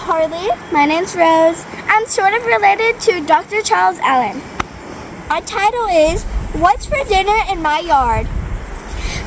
Harley. My name's Rose. I'm sort of related to Dr. Charles Allen. Our title is What's for Dinner in My Yard?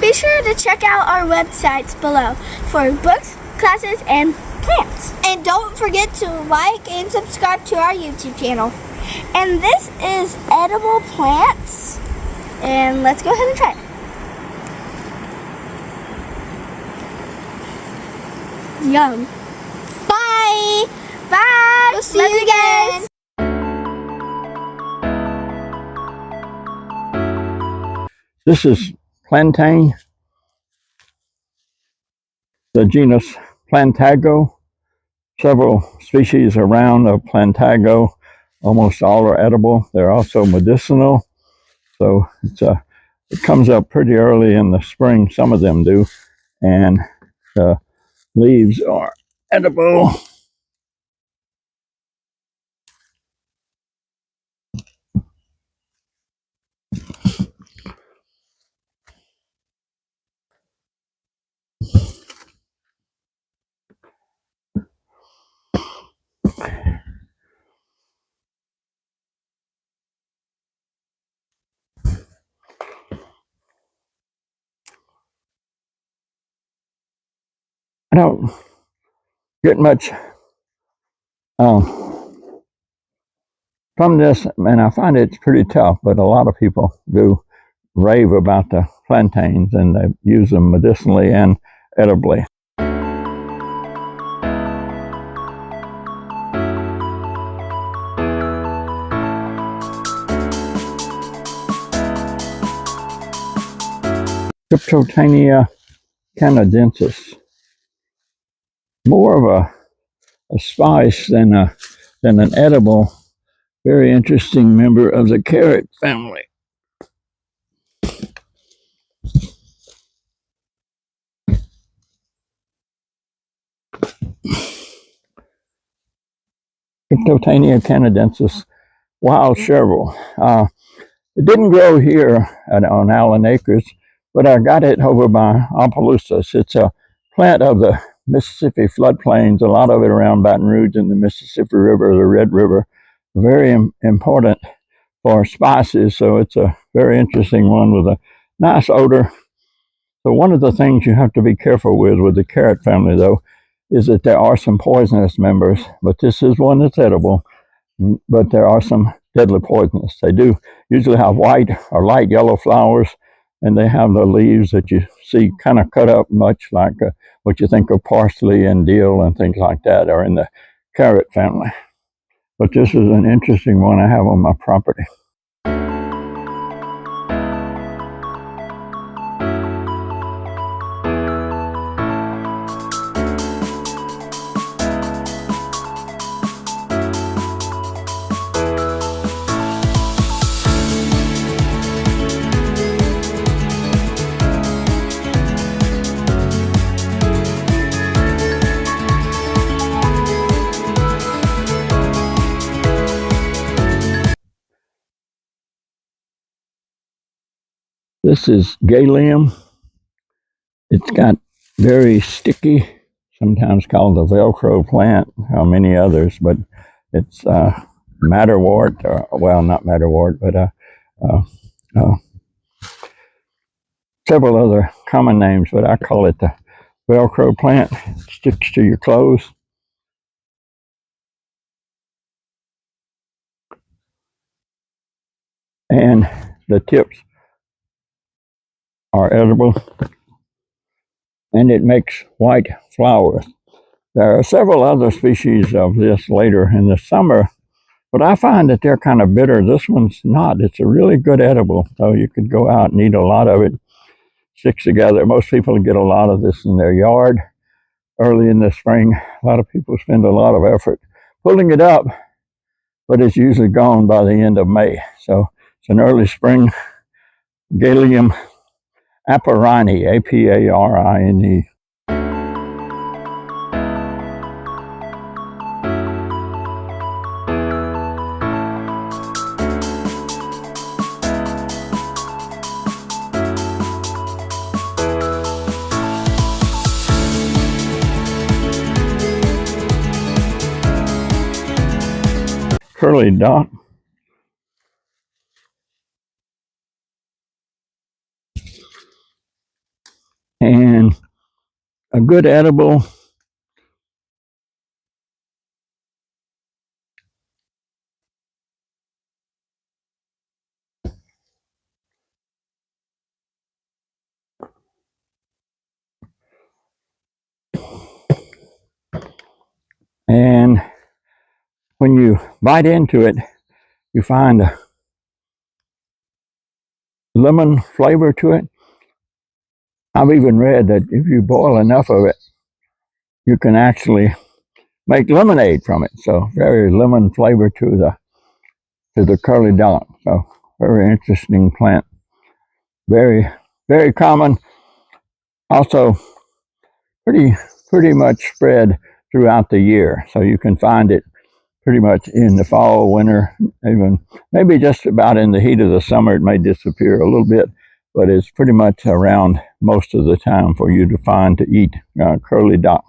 Be sure to check out our websites below for books, classes, and plants. And don't forget to like and subscribe to our YouTube channel. And this is edible plants. And let's go ahead and try it. Yum. Bye. Bye. We'll see you again. This is Plantain, the genus Plantago. Several species around of Plantago. Almost all are edible. They're also medicinal. So it comes up pretty early in the spring. Some of them do. And the leaves are edible. I don't get much from this, and I find it's pretty tough, but a lot of people do rave about the plantains, and they use them medicinally and edibly. Plantain canadensis. More of a spice than an edible. Very interesting member of the carrot family. Plantain canadensis, wild chervil. It didn't grow here on Allen Acres, but I got it over by Opelousas. It's a plant of the Mississippi floodplains, a lot of it around Baton Rouge and the Mississippi River, the Red River. Very important for spices, so it's a very interesting one with a nice odor. So one of the things you have to be careful with the carrot family, though, is that there are some poisonous members, but this is one that's edible, but there are some deadly poisonous. They do usually have white or light yellow flowers, and they have the leaves that you see kind of cut up, much like what you think of parsley and dill and things like that are in the carrot family. But this is an interesting one I have on my property. This is Galium. It's got very sticky, sometimes called the Velcro plant, or many others, but it's madderwort, well, not madderwort, but several other common names, but I call it the Velcro plant. It sticks to your clothes. And the tips are edible, and it makes white flowers. There are several other species of this later in the summer, but I find that they're kind of bitter. This one's not. It's a really good edible, so you could go out and eat a lot of it. Sticks together. Most people get a lot of this in their yard early in the spring. A lot of people spend a lot of effort pulling it up, but it's usually gone by the end of May. So it's an early spring Galium Aparine, A-P-A-R-I-N-E. curly dot. And a good edible. And when you bite into it, you find a lemon flavor to it. I've even read that if you boil enough of it, you can actually make lemonade from it. So very lemon flavor to the curly dot. So very interesting plant. Very, very common. Also pretty much spread throughout the year. So you can find it pretty much in the fall, winter, even maybe just about in the heat of the summer. It may disappear a little bit, but it's pretty much around most of the time for you to find to eat curly dot.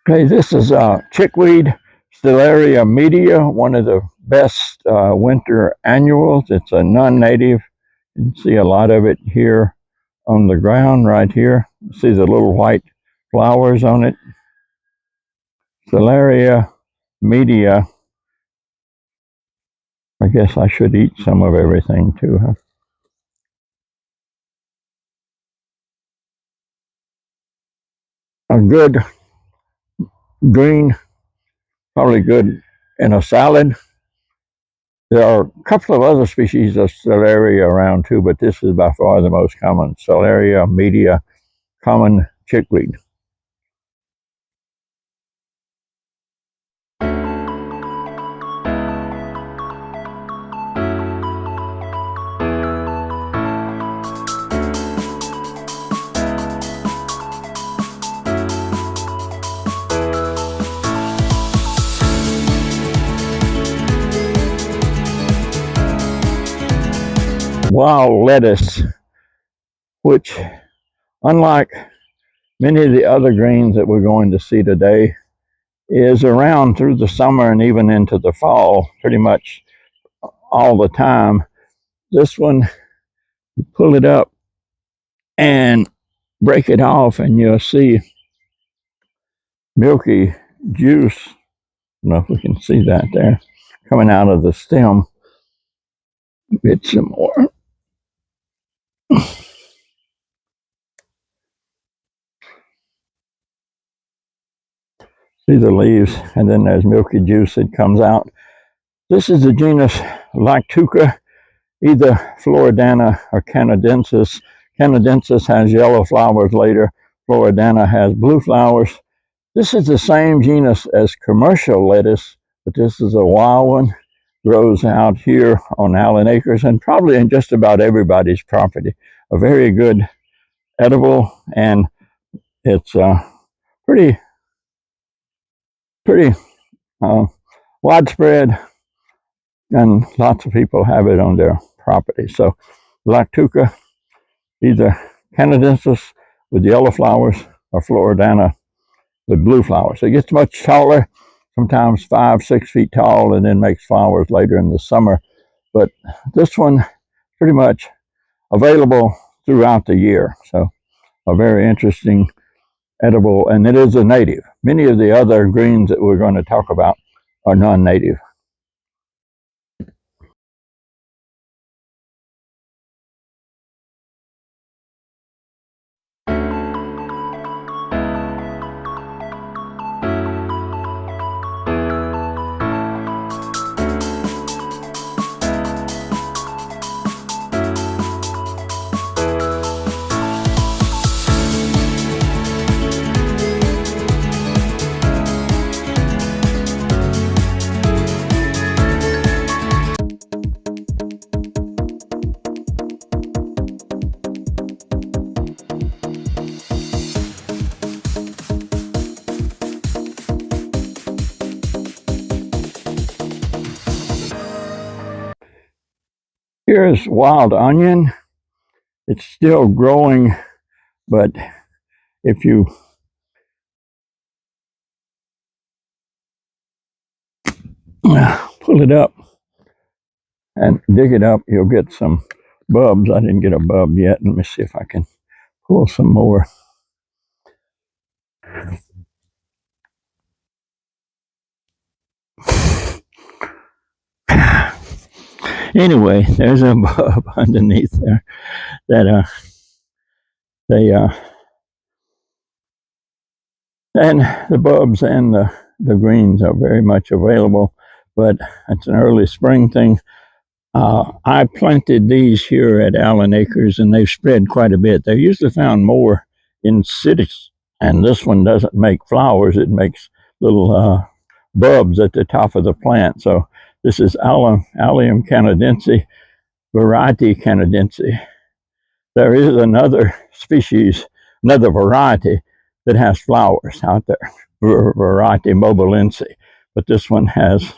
Okay, this is chickweed, Stellaria media, one of the best winter annuals. It's a non-native. You can see a lot of it here on the ground right here. See the little white flowers on it. Stellaria media. I guess I should eat some of everything too, huh? A good green, probably good in a salad. There are a couple of other species of Stellaria around too, but this is by far the most common. Stellaria media, common chickweed. Wild lettuce, which, unlike many of the other greens that we're going to see today, is around through the summer and even into the fall, pretty much all the time. This one, you pull it up and break it off, and you'll see milky juice. I don't know if we can see that there, coming out of the stem. Get some more. See the leaves, and then there's milky juice that comes out. This is the genus Lactuca, either Floridana or Canadensis. Canadensis has yellow flowers later. Floridana has blue flowers. This is the same genus as commercial lettuce, but this is a wild one. Grows out here on Allen Acres and probably in just about everybody's property. A very good edible, and it's pretty widespread, and lots of people have it on their property. So Lactuca, either Canadensis with yellow flowers or Floridana with blue flowers. It gets much taller, sometimes 5-6 feet tall, and then makes flowers later in the summer. But this one pretty much available throughout the year. So a very interesting edible, and it is a native. Many of the other greens that we're going to talk about are non-native. Here's wild onion. It's still growing but if you pull it up and dig it up, you'll get some bulbs. I didn't get a bulb yet. Let me see if I can pull some more. Anyway, there's a bulb underneath there that they and the bulbs and the greens are very much available, but it's an early spring thing. I planted these here at Allen Acres, and they've spread quite a bit. They're usually found more in cities, and this one doesn't make flowers. It makes little bulbs at the top of the plant. So this is Allium canadense, variety canadense. There is another species, another variety that has flowers out there, variety mobilense, but this one has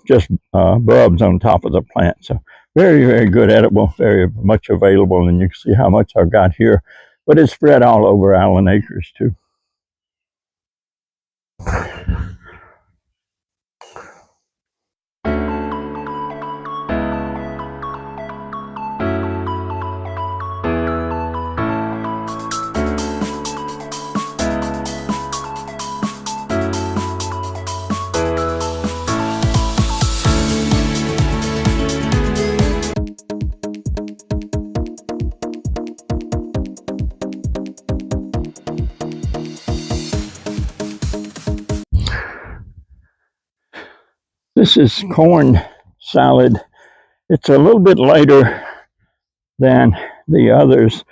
just bulbs on top of the plant. So very, very good edible, very much available, and you can see how much I've got here. But it's spread all over Allen Acres too. This is corn salad. It's a little bit later than the others.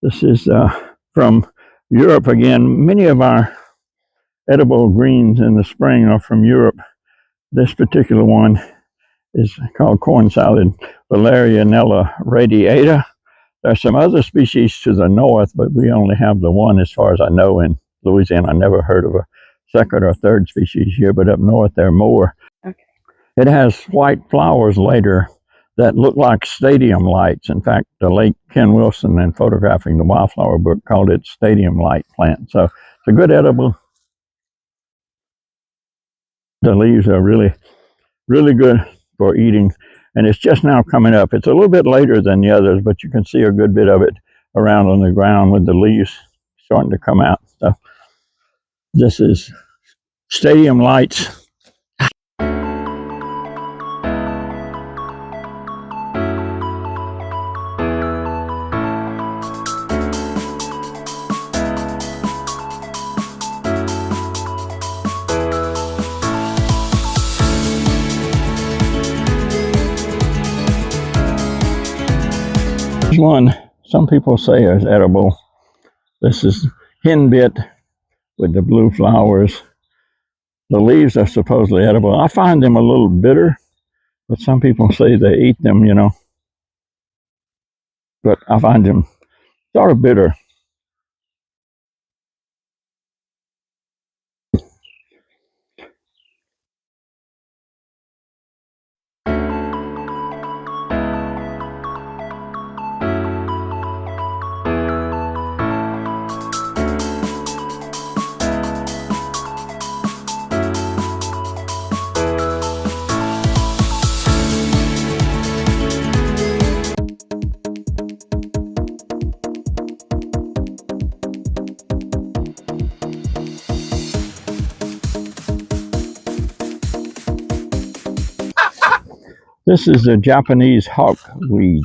This is from Europe again. Many of our edible greens in the spring are from Europe. This particular one is called corn salad, Valerianella radiata. There are some other species to the north, but we only have the one as far as I know in Louisiana. I never heard of a second or third species here, but up north there are more. Okay. It has white flowers later that look like stadium lights. In fact, the late Ken Wilson, in photographing the wildflower book, called it stadium light plant. So it's a good edible. The leaves are really, really good for eating, and it's just now coming up. It's a little bit later than the others, but you can see a good bit of it around on the ground with the leaves starting to come out. So this is stadium lights. One some people say is edible. This is henbit with the blue flowers. The leaves are supposedly edible. I find them a little bitter, but some people say they eat them, but I find them sort of bitter. This is the Japanese hawkweed.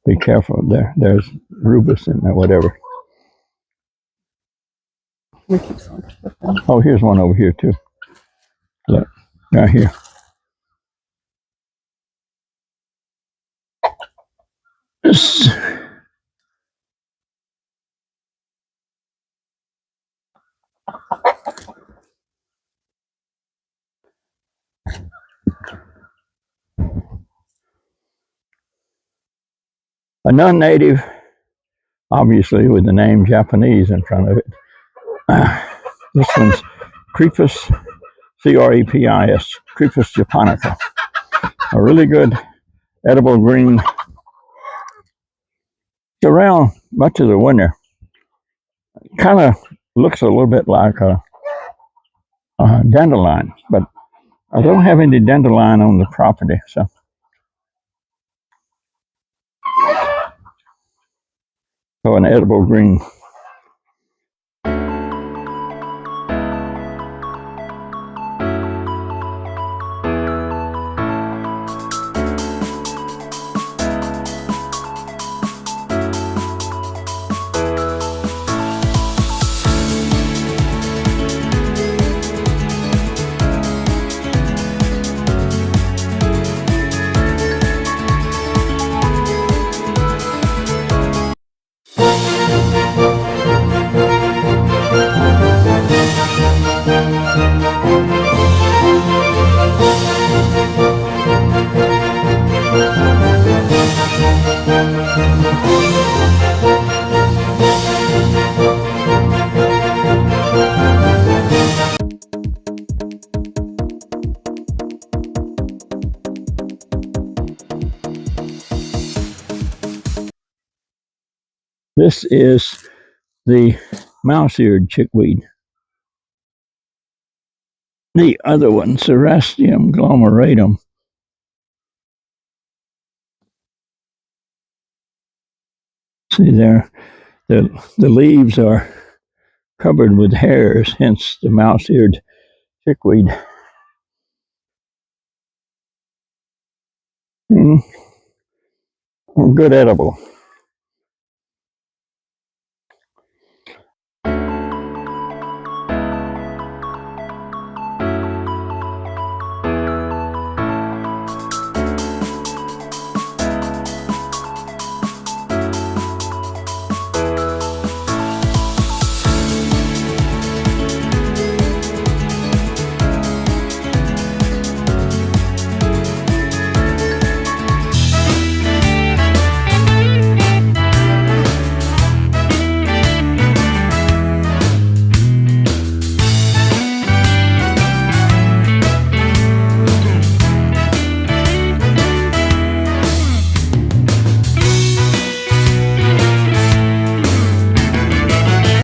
Be careful there. There's rubus in there, whatever. Oh, here's one over here too. Look, right here. This. A non-native, obviously with the name Japanese in front of it. This one's Crepus, C-R-E-P-I-S, Crepus japonica. A really good edible green. around much of the winter. Kind of looks a little bit like a dandelion, but I don't have any dandelion on the property, so an edible green. This is the mouse-eared chickweed. The other one, Cerastium glomeratum. See there, the leaves are covered with hairs, hence the mouse-eared chickweed. Good edible.